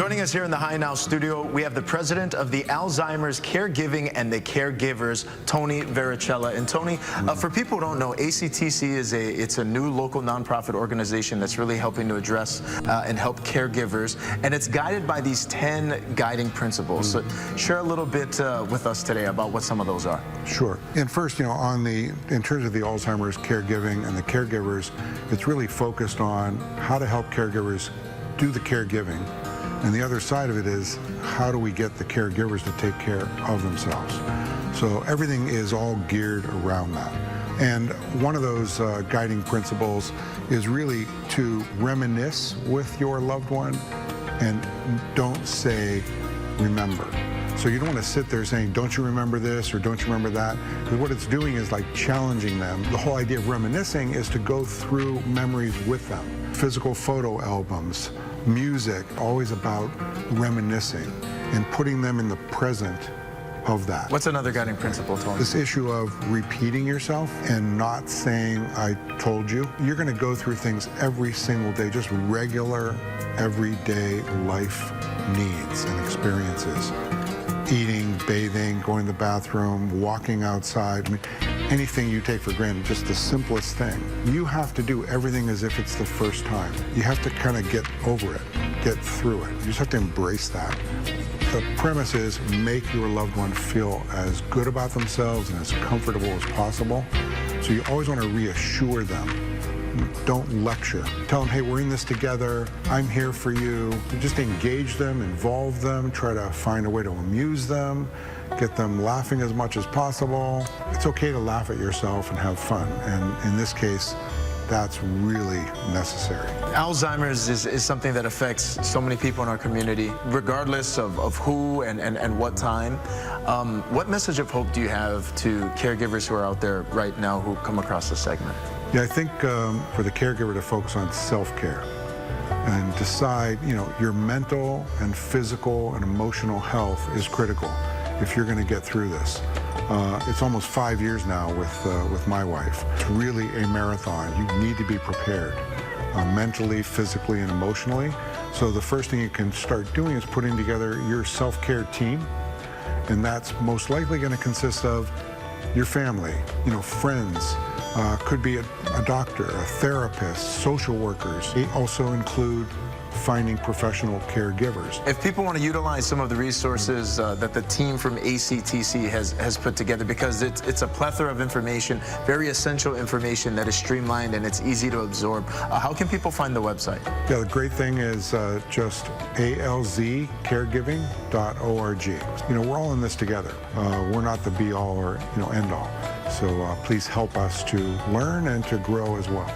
Joining us here in the High Now studio, we have the president of the Alzheimer's Caregiving and the Caregivers, Tony Vericella. And Tony, for people who don't know, ACTC is a new local nonprofit organization that's really helping to address and help caregivers, and it's guided by these 10 guiding principles. So share a little bit with us today about what some of those are. Sure. And first, in terms of the Alzheimer's Caregiving and the Caregivers, it's really focused on how to help caregivers do the caregiving. And the other side of it is, how do we get the caregivers to take care of themselves? So everything is all geared around that. And one of those guiding principles is really to reminisce with your loved one and don't say, remember. So you don't want to sit there saying, don't you remember this or don't you remember that? Because what it's doing is like challenging them. The whole idea of reminiscing is to go through memories with them. Physical photo albums, music, always about reminiscing and putting them in the present of that. What's another guiding principle, Tony? This issue of repeating yourself and not saying, I told you. You're going to go through things every single day, just regular, everyday life needs and experiences. Eating, bathing, going to the bathroom, walking outside, anything you take for granted, just the simplest thing. You have to do everything as if it's the first time. You have to kind of get over it, get through it. You just have to embrace that. The premise is make your loved one feel as good about themselves and as comfortable as possible. So you always want to reassure them. Don't lecture. Tell them, hey, we're in this together. I'm here for you. Just engage them, involve them, try to find a way to amuse them, get them laughing as much as possible. It's okay to laugh at yourself and have fun. And in this case, that's really necessary. Alzheimer's is something that affects so many people in our community, regardless of who and what time. What message of hope do you have to caregivers who are out there right now who come across this segment? Yeah, I think for the caregiver to focus on self-care and decide, your mental and physical and emotional health is critical if you're going to get through this. It's almost 5 years now with my wife. It's really a marathon. You need to be prepared mentally, physically, and emotionally. So the first thing you can start doing is putting together your self-care team, and that's most likely going to consist of your family, friends, could be a doctor, a therapist, social workers. They also include finding professional caregivers. If people want to utilize some of the resources that the team from ACTC has put together, because it's a plethora of information, very essential information that is streamlined and it's easy to absorb, how can people find the website? Yeah, the great thing is just alzcaregiving.org. We're all in this together. We're not the be-all or end-all. So please help us to learn and to grow as well.